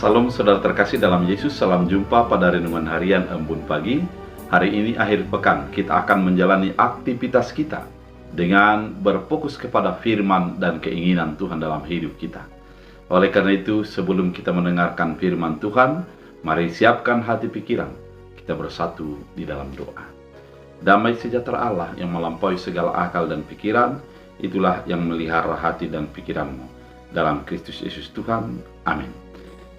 Salam saudara terkasih dalam Yesus, salam jumpa pada renungan harian Embun Pagi. Hari ini akhir pekan, kita akan menjalani aktivitas kita dengan berfokus kepada firman dan keinginan Tuhan dalam hidup kita. Oleh karena itu, sebelum kita mendengarkan firman Tuhan, mari siapkan hati pikiran, kita bersatu di dalam doa. Damai sejahtera Allah yang melampaui segala akal dan pikiran, itulah yang melihara hati dan pikiranmu. Dalam Kristus Yesus Tuhan, amin.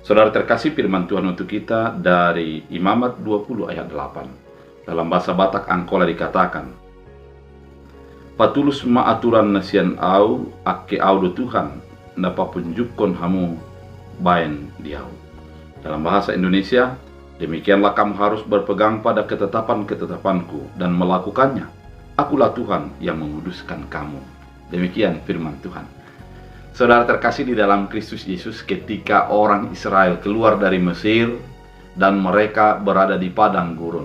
Saudara terkasih, firman Tuhan untuk kita dari Imamat 20 ayat 8. Dalam bahasa Batak Angkola dikatakan, "Patulus ma aturan nasian au, ake au do Tuhan, napa punjukon hamu baen diau." Dalam bahasa Indonesia, demikianlah kamu harus berpegang pada ketetapan-ketetapanku dan melakukannya. Akulah Tuhan yang menguduskan kamu. Demikian firman Tuhan. Saudara terkasih di dalam Kristus Yesus, ketika orang Israel keluar dari Mesir dan mereka berada di padang gurun,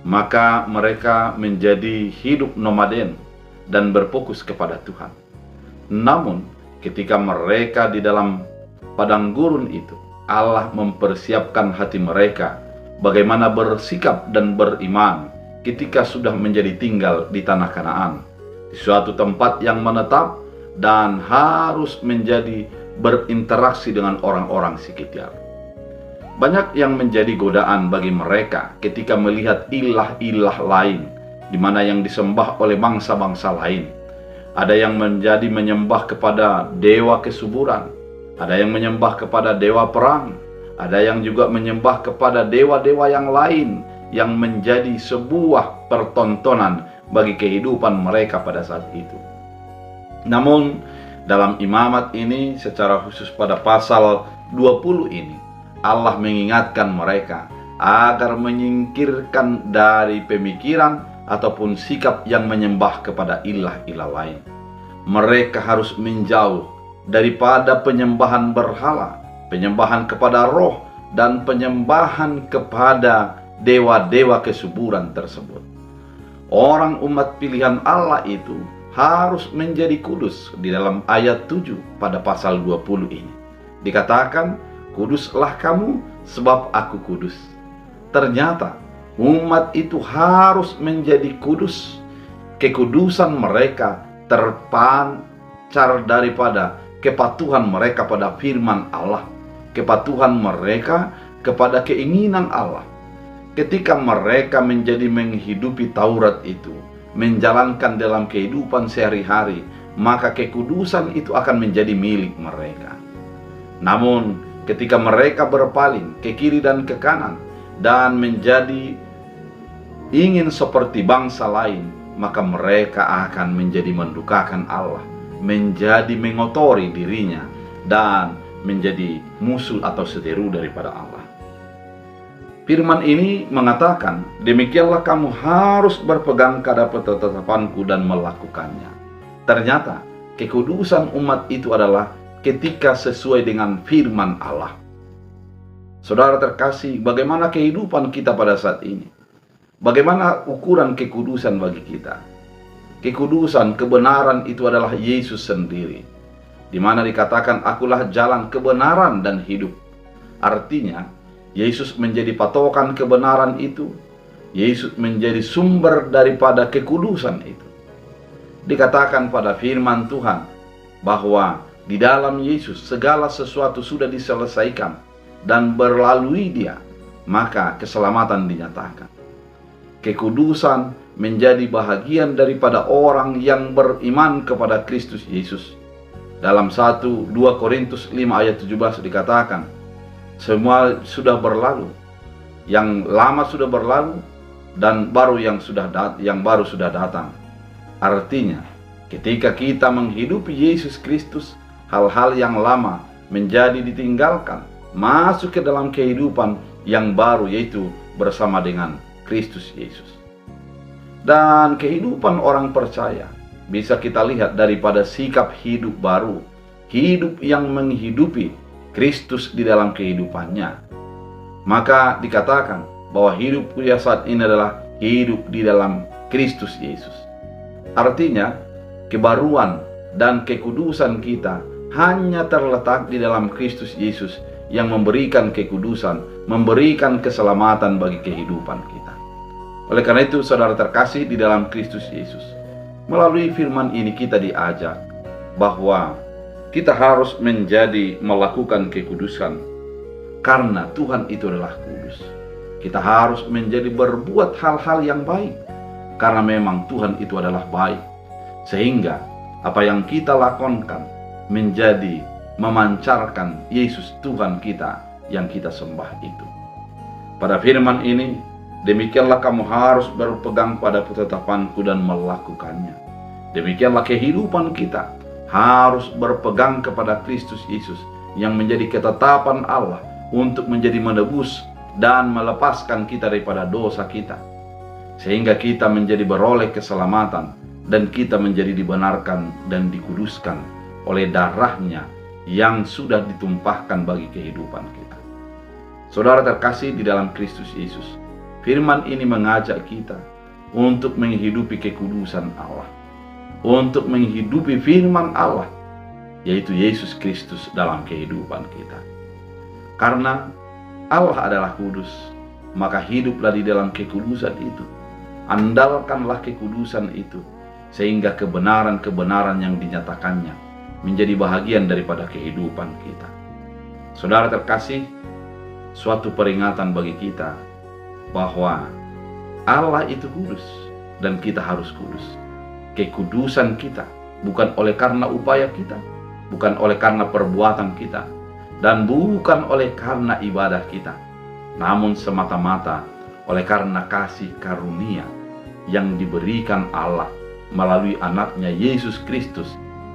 maka mereka menjadi hidup nomaden dan berfokus kepada Tuhan. Namun, ketika mereka di dalam padang gurun itu, Allah mempersiapkan hati mereka bagaimana bersikap dan beriman ketika sudah menjadi tinggal di tanah Kanaan, di suatu tempat yang menetap dan harus menjadi berinteraksi dengan orang-orang sekitar. Banyak yang menjadi godaan bagi mereka ketika melihat ilah-ilah lain, di mana yang disembah oleh bangsa-bangsa lain. Ada yang menjadi menyembah kepada dewa kesuburan, ada yang menyembah kepada dewa perang, ada yang juga menyembah kepada dewa-dewa yang lain yang menjadi sebuah pertontonan bagi kehidupan mereka pada saat itu. Namun dalam imamat ini, secara khusus pada pasal 20 ini, Allah mengingatkan mereka agar menyingkirkan dari pemikiran ataupun sikap yang menyembah kepada ilah-ilah lain. Mereka harus menjauh daripada penyembahan berhala, penyembahan kepada roh, dan penyembahan kepada dewa-dewa kesuburan tersebut. Orang umat pilihan Allah itu harus menjadi kudus. Di dalam ayat 7 pada pasal 20 ini dikatakan, "Kuduslah kamu sebab aku kudus." Ternyata umat itu harus menjadi kudus. Kekudusan mereka terpancar daripada kepatuhan mereka pada firman Allah, kepatuhan mereka kepada keinginan Allah. Ketika mereka menjadi menghidupi Taurat itu, menjalankan dalam kehidupan sehari-hari, maka kekudusan itu akan menjadi milik mereka. Namun ketika mereka berpaling ke kiri dan ke kanan dan menjadi ingin seperti bangsa lain, maka mereka akan menjadi mendukakan Allah, menjadi mengotori dirinya, dan menjadi musuh atau seteru daripada Allah. Firman ini mengatakan, "Demikianlah kamu harus berpegang pada ketetapanku dan melakukannya." Ternyata kekudusan umat itu adalah ketika sesuai dengan firman Allah. Saudara terkasih, bagaimana kehidupan kita pada saat ini? Bagaimana ukuran kekudusan bagi kita? Kekudusan, kebenaran itu adalah Yesus sendiri, di mana dikatakan, "Akulah jalan, kebenaran, dan hidup." Artinya, Yesus menjadi patokan kebenaran itu. Yesus menjadi sumber daripada kekudusan itu. Dikatakan pada firman Tuhan bahwa di dalam Yesus segala sesuatu sudah diselesaikan dan berlalui Dia, maka keselamatan dinyatakan. Kekudusan menjadi bahagian daripada orang yang beriman kepada Kristus Yesus. Dalam 1-2 Korintus 5 ayat 17 dikatakan, "Semua sudah berlalu, yang lama sudah berlalu, dan baru yang baru sudah datang." Artinya, ketika kita menghidupi Yesus Kristus, hal-hal yang lama menjadi ditinggalkan, masuk ke dalam kehidupan yang baru, yaitu bersama dengan Kristus Yesus. Dan kehidupan orang percaya bisa kita lihat daripada sikap hidup baru, hidup yang menghidupi Kristus di dalam kehidupannya. Maka dikatakan bahwa hidup dia saat ini adalah hidup di dalam Kristus Yesus. Artinya, kebaruan dan kekudusan kita hanya terletak di dalam Kristus Yesus yang memberikan kekudusan, memberikan keselamatan bagi kehidupan kita. Oleh karena itu, saudara terkasih di dalam Kristus Yesus, melalui firman ini kita diajak bahwa kita harus melakukan kekudusan karena Tuhan itu adalah kudus. Kita harus berbuat hal-hal yang baik karena memang Tuhan itu adalah baik. Sehingga apa yang kita lakukan memancarkan Yesus Tuhan kita yang kita sembah itu. Pada firman ini, demikianlah kamu harus berpegang pada ketetapanku dan melakukannya. Demikianlah kehidupan kita harus berpegang kepada Kristus Yesus yang menjadi ketetapan Allah untuk menjadi menebus dan melepaskan kita daripada dosa kita, sehingga kita menjadi beroleh keselamatan dan kita menjadi dibenarkan dan dikuduskan oleh darahnya yang sudah ditumpahkan bagi kehidupan kita. Saudara terkasih di dalam Kristus Yesus, firman ini mengajak kita untuk menghidupi kekudusan Allah, untuk menghidupi firman Allah, yaitu Yesus Kristus dalam kehidupan kita. Karena Allah adalah kudus, maka hiduplah di dalam kekudusan itu. Andalkanlah kekudusan itu, sehingga kebenaran-kebenaran yang dinyatakannya menjadi bahagian daripada kehidupan kita. Saudara terkasih, suatu peringatan bagi kita bahwa Allah itu kudus dan kita harus kudus. Kekudusan kita bukan oleh karena upaya kita, bukan oleh karena perbuatan kita, dan bukan oleh karena ibadah kita, namun semata-mata oleh karena kasih karunia yang diberikan Allah melalui anaknya Yesus Kristus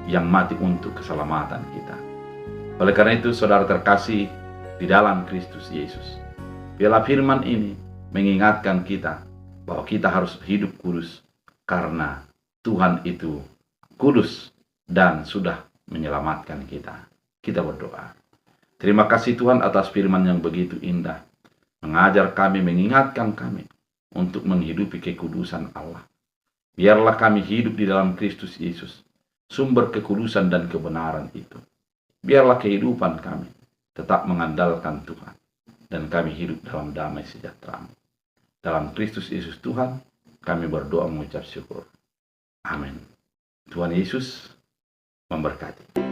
yang mati untuk keselamatan kita. Oleh karena itu, saudara terkasih di dalam Kristus Yesus, biarlah firman ini mengingatkan kita bahwa kita harus hidup kudus karena Tuhan itu kudus dan sudah menyelamatkan kita. Kita berdoa. Terima kasih Tuhan atas firman yang begitu indah, mengajar kami, mengingatkan kami untuk menghidupi kekudusan Allah. Biarlah kami hidup di dalam Kristus Yesus, sumber kekudusan dan kebenaran itu. Biarlah kehidupan kami tetap mengandalkan Tuhan, dan kami hidup dalam damai sejahtera. Dalam Kristus Yesus Tuhan, kami berdoa mengucap syukur. Amin. Tuhan Yesus memberkati.